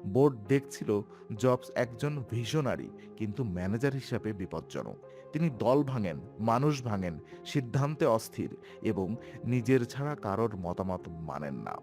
Board দেখছিল jobs একজন visionary, কিন্তু ম্যানেজার হিসাবে বিপজ্জনক। তিনি দল ভাঙেন, মানুষ ভাঙেন, সিদ্ধান্তে অস্থির এবং নিজের ছাড়া কারোর মতামত মানেন না।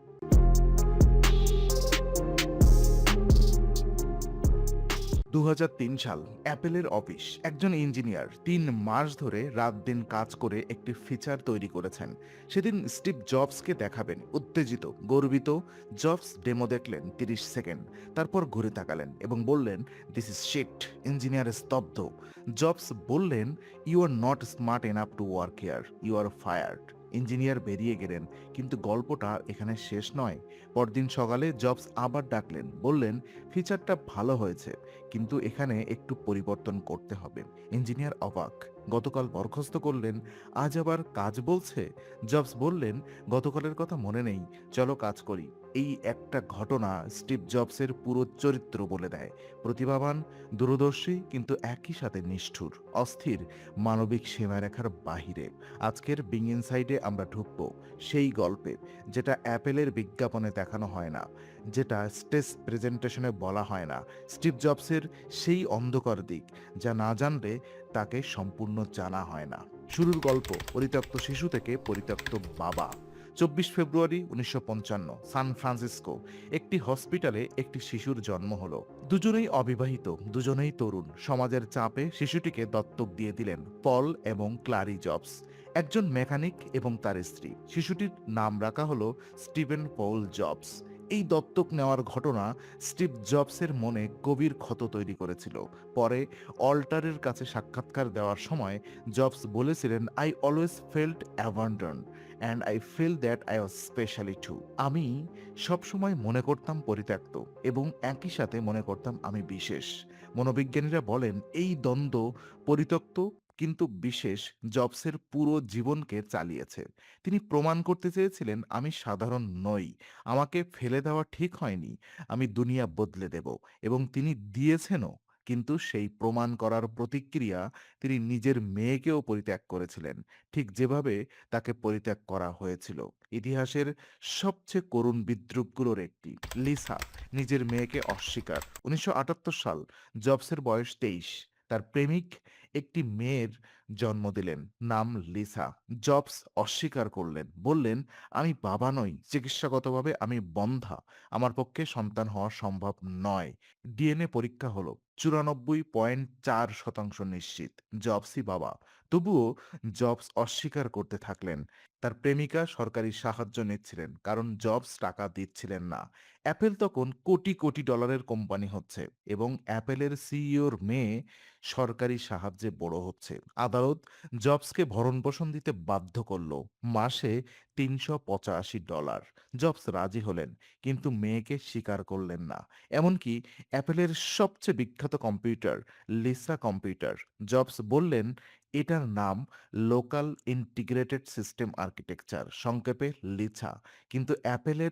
২০০৩ সাল, অ্যাপেলের অফিস। একজন ইঞ্জিনিয়ার ৩ মাস ধরে রাত দিন কাজ করে একটি ফিচার তৈরি করেছেন। সেদিন স্টিভ জবসকে দেখাবেন, উত্তেজিত, গর্বিত। জবস ডেমো দেখলেন ৩০ সেকেন্ড, তারপর ঘুরে তাকালেন এবং বললেন, দিস ইজ শিট। ইঞ্জিনিয়ার স্তব্ধ। জবস বললেন, you are not smart enough to work here, you are fired. Engineer বেরিয়ে গেলেন, কিন্তু গল্পটা এখানে শেষ নয়। পরদিন সকালে জবস আবার ডাকলেন, বললেন, ফিচারটা ভালো হয়েছে, কিন্তু এখানে একটু পরিবর্তন করতে হবে। ইঞ্জিনিয়ার অবাক। গতকাল বরখাস্ত করলেন, আজ আবার কাজ বলছে। জবস বললেন, গতকালের কথা মনে নেই, চলো কাজ করি। এই একটা ঘটনা স্টিভ জবসের পুরো চরিত্র বলে দেয়। প্রতিভাবান, দূরদর্শী, কিন্তু একই সাথে নিষ্ঠুর, অস্থির, মানবিক সীমারেখার বাহিরে। আজকের বিং ইনসাইডে আমরা ঢুকবো সেই গল্পে, যেটা অ্যাপেলের বিজ্ঞাপনে দেখানো হয় না, যেটা স্টেজ প্রেজেন্টেশনে বলা হয় না। স্টিভ জবসের সেই অন্ধকার দিক, যা না জানলে তাকে সম্পূর্ণ জানা হয় না। শুরুর গল্প পরিত্যক্ত শিশু থেকে পরিত্যক্ত বাবা। ২৪ ফেব্রুয়ারি ১৯৫৫, সান ফ্রান্সিসকো। একটি হসপিটালে একটি শিশুর জন্ম হলো। দুজনেই অবিবাহিত, দুজনেই তরুণ। সমাজের চাপে শিশুটিকে দত্তক দিয়ে দিলেন পল এবং ক্লারি জবস, একজন মেকানিক এবং তার স্ত্রী। শিশুটির নাম রাখা হলো স্টিভেন পল জবস। এই দত্তক নেওয়ার ঘটনা স্টিভ জবসের মনে গভীর ক্ষত তৈরি করেছিল। পরে অল্টারের কাছে সাক্ষাৎকার দেওয়ার সময় জবস বলেছিলেন, I always felt abandon and I feel that I was specially to. আমি সবসময় মনে করতাম পরিত্যক্ত, এবং একই সাথে মনে করতাম আমি বিশেষ। মনোবিজ্ঞানীরা বলেন, এই দ্বন্দ্ব, পরিত্যক্ত কিন্তু বিশেষ, জবসের পুরো জীবনকে চালিয়েছে। তিনি প্রমাণ করতে চেয়েছিলেন, আমি সাধারণ নই, আমাকে ফেলে দেওয়া ঠিক হয়নি, আমি দুনিয়া বদলে দেব। এবং তিনি দিয়েছেনও। কিন্তু সেই প্রমাণ করার প্রতিক্রিয়া, তিনি নিজের মেয়েকেও পরিত্যাগ করেছিলেন, ঠিক যেভাবে তাকে পরিত্যাগ করা হয়েছিল। ইতিহাসের সবচেয়ে করুণ বিদ্রূপগুলোর একটি। লিসা নিজের মেয়েকে অস্বীকার। ১৯৭৮ সাল, জবসের বয়স ২৩। তার প্রেমিক একটি মেয়ের জন্ম দিলেন, নাম লিসা। জবস অস্বীকার করলেন, বললেন, আমি বাবা নই, চিকিৎসাগতভাবে আমি বন্ধ্যা, আমার পক্ষে সন্তান হওয়া সম্ভব নয়। ডিএনএ পরীক্ষা হলো, ৯৪.৪% নিশ্চিত জবসই বাবা। তবুও জবস অস্বীকার করতে থাকলেন। তার প্রেমিকা সরকারি সাহায্য নিচ্ছিলেন, কারণ জবস টাকা দিচ্ছিলেন না। অ্যাপেল তখন কোটি কোটি ডলারের কোম্পানি হচ্ছে, এবং অ্যাপেলের সিইওর মেয়ে সরকারি সাহায্যে বড় হচ্ছে। আদালত জবসকে ভরণপোষণ দিতে বাধ্য করল, মাসে $৩৮৫। জবস রাজি হলেন, কিন্তু মেয়েকে স্বীকার করলেন না। এমনকি অ্যাপেলের সবচেয়ে বিখ্যাত কম্পিউটার, লিসা কম্পিউটার, জবস বললেন, এটার নাম লোকাল ইন্টিগ্রেটেড সিস্টেম আর্কিটেকচার, সংক্ষেপে লিসা। কিন্তু অ্যাপেলের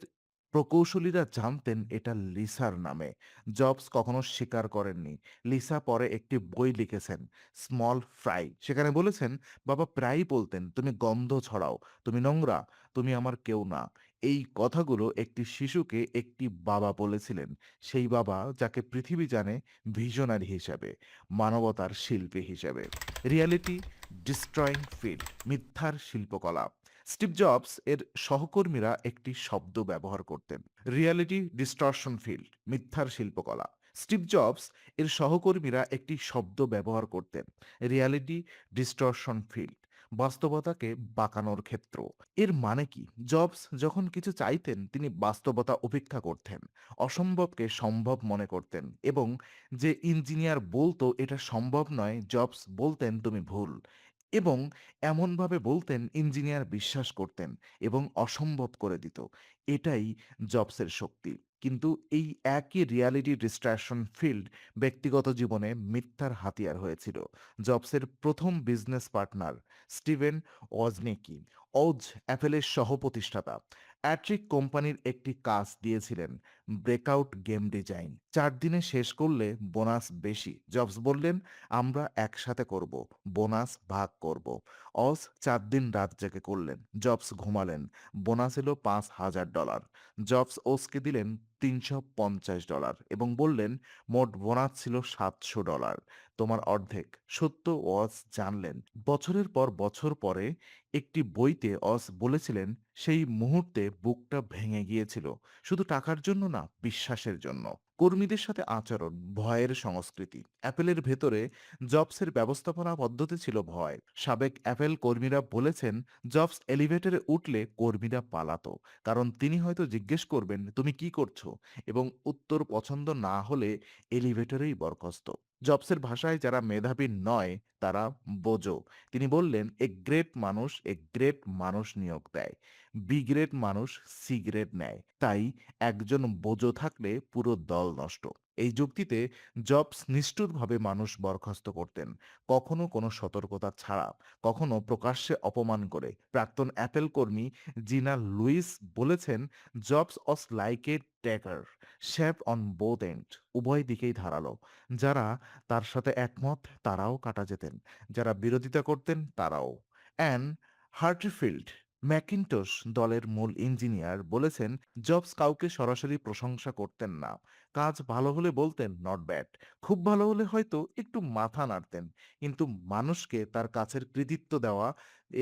প্রকৌশলীরা জানতেন এটা লিসার নামে। জবস কখনো স্বীকার করেননি। লিসা পরে একটি বই লিখেছেন, স্মল ফ্রাই। সেখানে বলেছেন, বাবা প্রায়ই বলতেন, তুমি গন্ধ ছড়াও, তুমি নোংরা, তুমি আমার কেউ না। এই কথাগুলো একটি শিশুকে একটি বাবা বলেছিলেন, সেই বাবা যাকে পৃথিবী জানে ভিশনারি হিসাবে, মানবতার শিল্পী হিসাবে। রিয়ালিটি ডিস্ট্রয়িং ফিল্ড, মিথ্যার শিল্পকলা। স্টিভ জবস এর সহকর্মীরা একটি শব্দ ব্যবহার করতেন, রিয়ালিটি ডিস্টরশন ফিল্ড, মিথ্যার শিল্পকলা। স্টিভ জবস এর সহকর্মীরা একটি শব্দ ব্যবহার করতেন, রিয়ালিটি ডিস্টরশন ফিল্ড, বাস্তবতাকে বাঁকানোর ক্ষেত্র। এর মানে কি? জবস যখন কিছু চাইতেন, তিনি বাস্তবতা উপেক্ষা করতেন, অসম্ভবকে সম্ভব মনে করতেন, এবং যে ইঞ্জিনিয়ার বলতো এটা সম্ভব নয়, জবস বলতেন তুমি ভুল। এবং এমনভাবে বলতেন ইঞ্জিনিয়ার বিশ্বাস করতেন এবং অসম্ভব করে দিত। এটাই জবসের শক্তি। কিন্তু এই একই রিয়ালিটি ডিস্ট্রাকশন ফিল্ড ব্যক্তিগত জীবনে মিথ্যার হাতিয়ার হয়েছিল। জবসের প্রথম বিজনেস পার্টনার স্টিভেন ওজনিকি, ওজ অ্যাপেলের সহ-প্রতিষ্ঠাতা, অ্যাট্রিক কোম্পানির একটি কাজ দিয়েছিলেন, ব্রেকআউট গেম ডিজাইন। ৪ দিনে শেষ করলে বোনাস বেশি। জবস বললেন, আমরা একসাথে করব, বোনাস ভাগ করব। অজ ৪ দিন রাত জেগে করলেন, জবস ঘুমালেন, বোনাস এলো $৫,০০০। জবস ওজকে দিলেন $350 এবং বললেন মোট বোনাস ছিল $700। তোমার অর্ধেক। সত্য ওয়াজ জানলেন বছরের পর বছর পরে একটি বইতে বলেছিলেন সেই মুহূর্তে বুকটা ভেঙে গিয়েছিল, শুধু টাকার জন্য না, বিশ্বাসের জন্য। কর্মীদের সাথে আচরণ, ভয়ের সংস্কৃতি। অ্যাপেলের ভেতরে জবসের ব্যবস্থাপনা পদ্ধতি ছিল ভয়। সাবেক অ্যাপেল কর্মীরা বলেছেন জবস এলিভেটরে উঠলে কর্মীরা পালাতো, কারণ তিনি হয়তো জিজ্ঞেস করবেন তুমি কি করছো, এবং উত্তর পছন্দ না হলে এলিভেটরেই বরখাস্ত। জবসের ভাষায় যারা মেধাবী নয় তারা বোজো। তিনি বললেন এ গ্রেট মানুষ নিয়োগ দেয়, বি গ্রেড মানুষ সি গ্রেড নেয়। তাই একজন বোজো থাকলে পুরো দল নষ্ট। এই যুক্তিতে জবস নিষ্ঠুরভাবে মানুষ বরখাস্ত করতেন, কখনো কোনো সতর্কতা ছাড়া, কখনো প্রকাশ্যে অপমান করে। প্রাক্তন অ্যাপেল কর্মী জিনা লুইস বলেছেন Jobs was like a dagger, sharp on both end. উভয় দিকেই ধারালো। যারা তার সাথে একমত তারাও কাটা যেতেন, যারা বিরোধিতা করতেন তারাও। অ্যান হার্টফিল্ড ম্যাকিন্টশ দলের মূল ইঞ্জিনিয়ার বলেছেন জবস কাউকে সরাসরি প্রশংসা করতেন না। কাজ ভালো হলে বলতেন নট ব্যাড, খুব ভালো হলে হয়তো একটু মাথা নাড়তেন, কিন্তু মানুষকে তার কাছের কৃতিত্ব দেওয়া,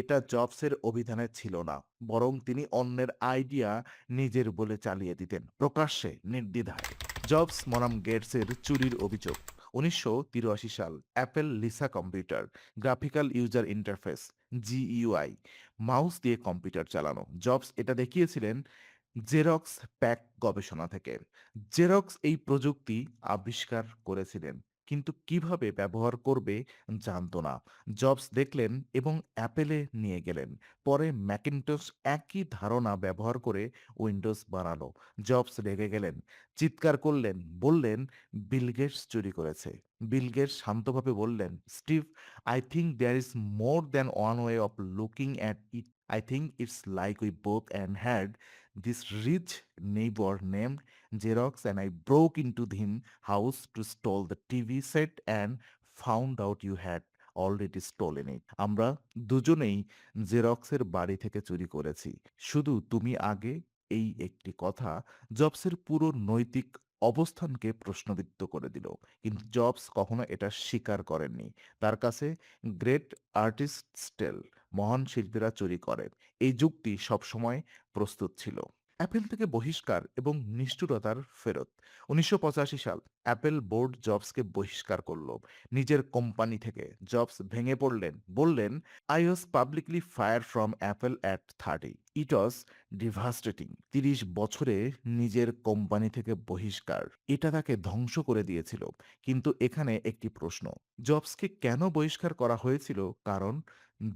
এটা জবসের অভিধানে ছিল না। বরং তিনি অন্যের আইডিয়া নিজের বলে চালিয়ে দিতেন, প্রকাশ্যে নির্দ্বিধায়। জবস বনাম গেটসের চুরির অভিযোগ। 1983 সাল, Apple Lisa computer, graphical user interface, GUI, mouse দিয়ে কম্পিউটার চালানো। জবস এটা দেখিয়েছিলেন জেরক্স প্যাক গবেষণা থেকে। জেরক্স এই প্রযুক্তি আবিষ্কার করেছিলেন, কিন্তু কিভাবে ব্যবহার করবে জানতো না। জবস দেখলেন এবং অ্যাপেলে নিয়ে গেলেন। পরে ম্যাকিন্টশ একই ধারণা ব্যবহার করে উইন্ডোজ বানালো। জবস রেগে গেলেন, চিৎকার করলেন, বললেন বিল গেটস চুরি করেছে। বিল গেটস শান্তভাবে বললেন Steve, I think there is more than one way of looking at it. I think it's like we both and had this rich neighbor named Xerox, and I broke into him house to steal the TV set and found out you had already stolen it. আমরা দুজনেই জেরক্সের বাড়ি থেকে চুরি করেছি, শুধু তুমি আগে। এই একটি কথা জবসের পুরো নৈতিক অবস্থানকে প্রশ্নবিদ্ধ করে দিল, কিন্তু জবস কখনো এটা স্বীকার করেননি। তার কাছে গ্রেট আর্টিস্ট স্টেল, মহান শিল্পীরা চুরি করেন, এই যুক্তি সবসময় প্রস্তুত ছিল। অ্যাপেল থেকে বহিষ্কার এবং নিষ্ঠুরতার ফেরত। 1985 সাল, অ্যাপেল বোর্ড জবসকে বহিষ্কার করল নিজের কোম্পানি থেকে। জবস ভেঙে পড়লেন, বললেন I was publicly fire from Apple at 30। It was devastating. 30 বছরে নিজের কোম্পানি থেকে বহিষ্কার, এটা তাকে ধ্বংস করে দিয়েছিল। কিন্তু এখানে একটি প্রশ্ন, জবসকে কেন বহিষ্কার করা হয়েছিল? কারণ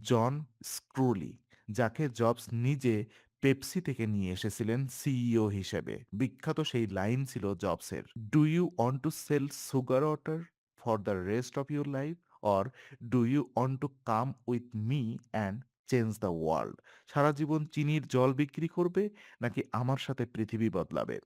জন স্ক্রুলি, যাকে জবস নিজে পেপসি থেকে নিয়ে এসেছিলেন সিইও হিসেবে, বিখ্যাত সেই লাইন ছিল জবসের, do you want to sell sugar water for the rest of your life, or do you want to come with me and change the world? সারা জীবন চিনির জল বিক্রি করবে, নাকি আমার সাথে পৃথিবী বদলাবে?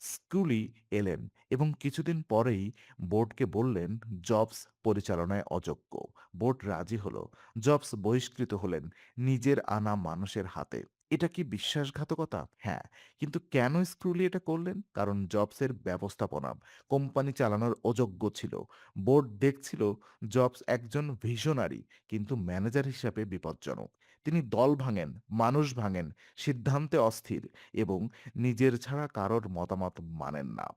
স্কুলি এলেন এবং কিছুদিন পরেই বোর্ডকে বললেন জবস পরিচালনায় অযোগ্য। বোর্ড রাজি হলো। জবস বহিষ্কৃত হলেন নিজের আনা মানুষের হাতে। এটা কি বিশ্বাসঘাতকতা? হ্যাঁ। কিন্তু কেন স্ক্রুলি এটা করলেন? কারণ জবসের ব্যবস্থাপনা, কোম্পানি চালানোর অযোগ্য ছিল। বোর্ড দেখছিল জবস একজন ভিশনারি, কিন্তু ম্যানেজার হিসাবে বিপজ্জনক। তিনি দল ভাঙেন, মানুষ ভাঙেন, সিদ্ধান্তে অস্থির, এবং নিজের ছাড়া কারোর মতামত মানেন না।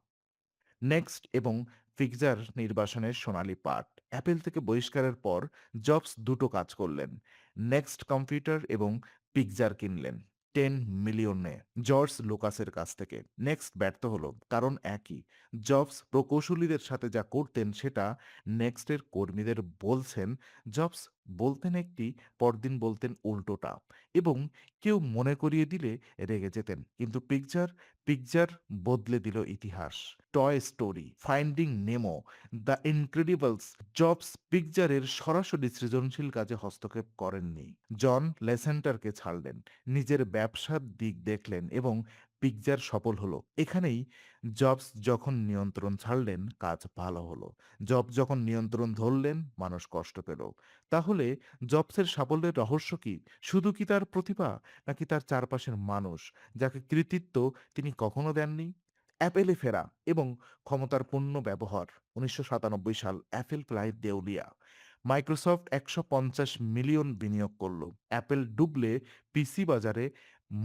নেক্সট এবং পিক্সার নির্বাসনের সোনালী পাঠ। অ্যাপেল থেকে বহিষ্কারের পর জবস দুটো কাজ করলেন, নেক্সট কম্পিউটার এবং পিক্সার কিনলেন 10 মিলিয়নে জর্জ লুকাসের কাছ থেকে। নেক্সট ব্যর্থ হলো, কারণ একই। জবস প্রকৌশলীদের সাথে যা করতেন সেটা নেক্সটের কর্মীদের বলছেন। জবস বলতেন একটি, পরদিন বলতেন উল্টোটা, এবং কেউ মনে করিয়ে দিলে রেগে যেতেন। কিন্তু পিকচার বদলে দিল ইতিহাস। Toy Story, Finding Nemo, The Incredibles. Jobs পিকচারের সরাসরি সৃজনশীল কাজে হস্তক্ষেপ করেননি। জন লেসেন্টারকে ছাড়লেন, নিজের ব্যবসার দিক দেখলেন, এবং পিকচার সফল হলো। এখানেই জবস যখন নিয়ন্ত্রণ ছাড়লেন কাজ ভালো হলো। যখন নিয়ন্ত্রণ ধরলেন মানুষ কষ্ট পেল। তাহলে জবসের সাফল্যের রহস্য কি? শুধু কি তার প্রতিভা, নাকি তার চারপাশের মানুষ, যাকে কৃতিত্ব তিনি কখনো দেননি? অ্যাপেলে ফেরা এবং ক্ষমতার পূর্ণ ব্যবহার। ১৯৯৭ সাল অ্যাপেল প্রায় দেউলিয়া। মাইক্রোসফট ১৫০ মিলিয়ন বিনিয়োগ করল। অ্যাপেল ডুবলে পিসি বাজারে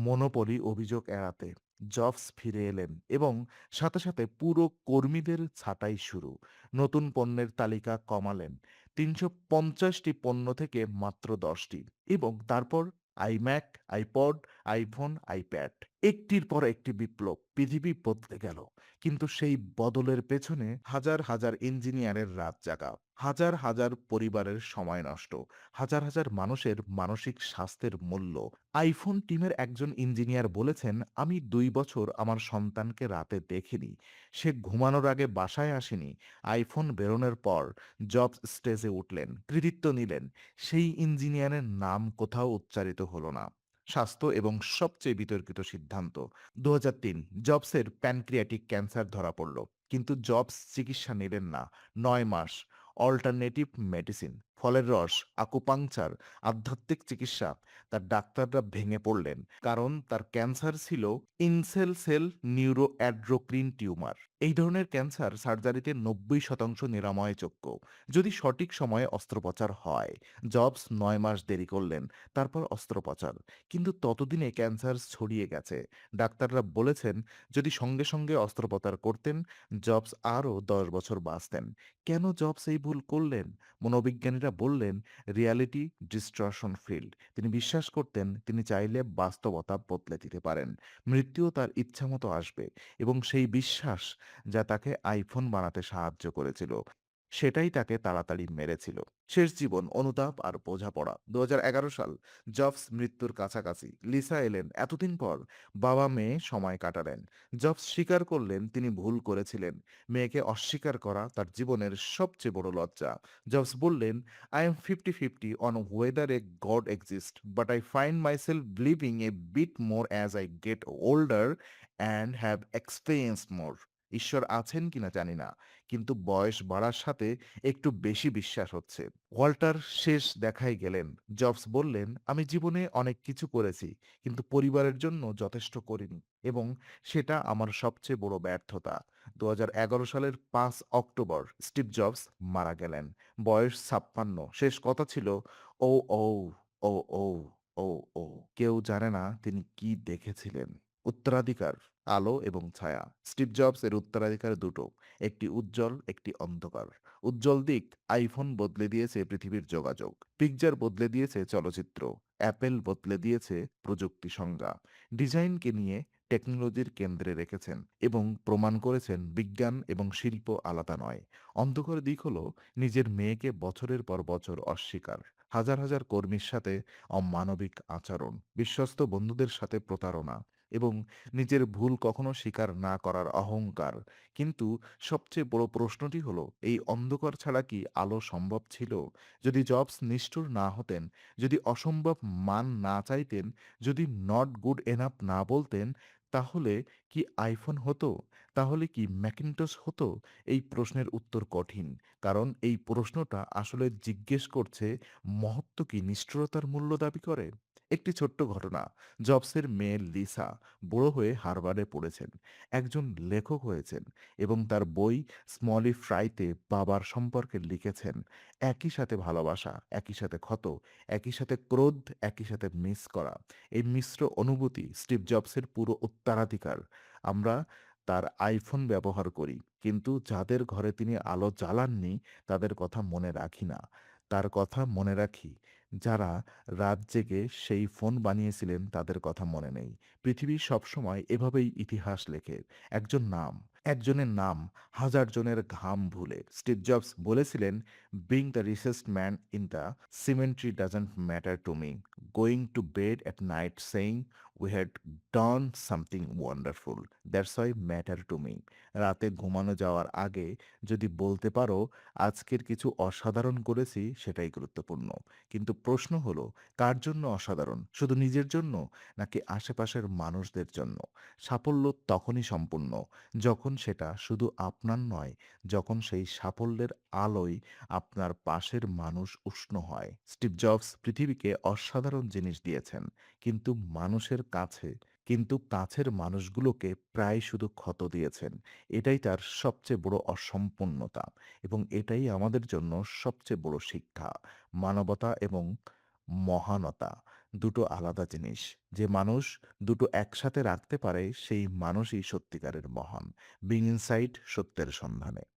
মনোপলি অভিযোগ এড়াতে জবস ফিরে এলেন এবং সাথে সাথে পুরো কর্মীদের ছাঁটাই শুরু। নতুন পণ্যের তালিকা কমালেন ৩৫০টি পণ্য থেকে মাত্র ১০টি এবং তারপর আইম্যাক, আইপড, আইফোন, আইপ্যাড একটির পর একটি বিপ্লব। পৃথিবী বদলে গেল। কিন্তু সেই বদলের পেছনে হাজার হাজার ইঞ্জিনিয়ারের রাত জাগা, হাজার হাজার পরিবারের সময় নষ্ট, হাজার হাজার মানুষের মানসিক স্বাস্থ্যের মূল্য। আইফোন টিমের একজন ইঞ্জিনিয়ার বলেছেন, আমি ২ বছর আমার সন্তানকে রাতে দেখিনি। সে ঘুমানোর আগে বাসায় আসেনি। আইফোন বেরোনোর পর জবস স্টেজে উঠলেন, কৃতিত্ব নিলেন। সেই ইঞ্জিনিয়ারের নাম কোথাও উচ্চারিত হলো না। স্বাস্থ্য এবং সবচেয়ে বিতর্কিত সিদ্ধান্ত। ২০০৩ জবসের প্যানক্রিয়াটিক ক্যান্সার ধরা পড়ল। কিন্তু জবস চিকিৎসা নিলেন না। ৯ মাস অল্টারনেটিভ মেডিসিন, ফলের রস, আকুপাংচার, আধ্যাত্মিক চিকিৎসা। তার ডাক্তাররা ভেঙে পড়লেন। কারণ তার ক্যান্সার ছিল ইনসেল সেল নিউরো অ্যাড্রোক্রিন টিউমার। এই ধরনের ক্যান্সার সার্জারিতে ৯০% নিরাময়যোগ্য যদি সঠিক সময়ে অস্ত্রোপচার হয়। জবস ৯ মাস দেরি করলেন, তারপর অস্ত্রোপচার। কিন্তু ততদিনে ক্যান্সার ছড়িয়ে গেছে। ডাক্তাররা বলেছেন যদি সঙ্গে সঙ্গে অস্ত্রোপচার করতেন জবস আরও ১০ বছর বাঁচতেন। কেন জবস এই ভুল করলেন? মনোবিজ্ঞানীরা বললেন রিয়ালিটি ডিস্ট্রশন ফিল্ড। তিনি বিশ্বাস করতেন তিনি চাইলে বাস্তবতা বদলে দিতে পারেন। মৃত্যুও তার ইচ্ছামতো আসবে এবং সেই বিশ্বাস যা তাকে আইফোন বানাতে সাহায্য করেছিল সেটাই তাকে তাড়াতাড়ি মেরেছিল। শেষ জীবন, অনুতাপ আর বোঝাপড়া। ২০১১ সাল জবস মৃত্যুর কাছাকাছি। লিসা এলেন এতদিন পর। বাবা মেয়ে সময় কাটালেন। জবস স্বীকার করলেন তিনি ভুল করেছিলেন। মেয়েকে অস্বীকার করা তার জীবনের সবচেয়ে বড় লজ্জা। জবস বললেন, I am 50-50 on whether a God exists, but I find myself believing a bit more as I get older and have experienced more. ঈশ্বর আছেন কিনা জানি না, কিন্তু বয়স বাড়ার সাথে একটু বেশি বিশ্বাস হচ্ছে। ওয়াল্টার শেষ দেখায় গেলেন। জবস বললেন, আমি জীবনে অনেক কিছু করেছি, কিন্তু পরিবারের জন্য যথেষ্ট করিনি এবং সেটা আমার সবচেয়ে বড় ব্যর্থতা। ২০১১ সালের ৫ অক্টোবর স্টিভ জবস মারা গেলেন। বয়স ৫৬। শেষ কথা ছিল, ও ও ও ও ও ও। কেউ জানে না তিনি কি দেখেছিলেন। উত্তরাধিকার, আলো এবং ছায়া। স্টিভ জবস এর উত্তরাধিকার দুটো, একটি উজ্জ্বল, একটি অন্ধকার। উজ্জ্বল দিক, আইফোন বদলে দিয়েছে পৃথিবীর যোগাযোগ, পিকচার বদলে দিয়েছে চলচ্চিত্র, অ্যাপেল বদলে দিয়েছে প্রযুক্তি সংজ্ঞা। ডিজাইনকে নিয়ে টেকনোলজির কেন্দ্রে রেখেছেন এবং প্রমাণ করেছেন বিজ্ঞান এবং শিল্প আলাদা নয়। অন্ধকার দিক হলো নিজের মেয়েকে বছরের পর বছর অস্বীকার, হাজার হাজার কর্মীর সাথে অমানবিক আচরণ, বিশ্বস্ত বন্ধুদের সাথে প্রতারণা এবং নিজের ভুল কখনো স্বীকার না করার অহংকার। কিন্তু সবচেয়ে বড় প্রশ্নটি হলো এই অন্ধকার ছাড়া কি আলো সম্ভব ছিল? যদি জবস নিষ্ঠুর না হতেন, যদি অসম্ভব মান না চাইতেন, যদি নট গুড এনাফ না বলতেন, তাহলে কি আইফোন হতো? তাহলে কি ম্যাকিন্টশ হতো? এই প্রশ্নের উত্তর কঠিন। কারণ এই প্রশ্নটা আসলে জিজ্ঞেস করছে মহত্ব কি নিষ্ঠুরতার মূল্য দাবি করে? একটি ছোট্ট ঘটনা। জবসের মেয়ে লিসা বড় হয়ে হার্ভার্ডে পড়েছেন, একজন লেখক হয়েছেন এবং তার বই স্মলি ফ্রাইতে বাবার সম্পর্কে লিখেছেন। একই সাথে ভালোবাসা, একই সাথে ক্ষত, একই সাথে ক্রোধ, একই সাথে মিস করা। এই মিশ্র অনুভূতি স্টিভ জবসের পুরো উত্তরাধিকার। আমরা তার আইফোন ব্যবহার করি, কিন্তু যাদের ঘরে তিনি আলো জ্বালাননি তাদের কথা মনে রাখি না। তার কথা মনে রাখি যারা রাত জেগে সেই ফোন বানিয়েছিলেন তাদের কথা মনে নেই। পৃথিবী সবসময় এভাবেই ইতিহাস লেখে। একজন নাম, একজনের নাম হাজার জনের ঘাম ভুলে। স্টিভ জবস বলেছিলেন, being the richest man in the cemetery doesn't matter to me. Going to bed at night saying we had done something wonderful, that's why matter to me. রাতে ঘুমানো যাওয়ার আগে যদি বলতে পারো আজকের কিছু অসাধারণ করেছি, সেটাই গুরুত্বপূর্ণ। কিন্তু প্রশ্ন হলো, কার জন্য অসাধারণ? শুধু নিজের জন্য নাকি আশেপাশের মানুষদের জন্য? সাফল্য তখনই সম্পূর্ণ যখন সেটা শুধু আপনার নয়, যখন সেই সাফল্যের আলোয় আপনার পাশের মানুষ উষ্ণ হয়। স্টিভ জবস পৃথিবীকে অসাধারণ জিনিস দিয়েছেন, কিন্তু মানুষের কাছে কিন্তু কাছের মানুষগুলোকে প্রায় শুধু ক্ষত দিয়েছেন। এটাই তার সবচেয়ে বড় অসম্পূর্ণতা এবং এটাই আমাদের জন্য সবচেয়ে বড় শিক্ষা। মানবতা এবং মহানতা দুটো আলাদা জিনিস। যে মানুষ দুটো একসাথে রাখতে পারে সেই মানুষই সত্যিকারের মহান। বিং ইনসাইড সত্যের সন্ধানে।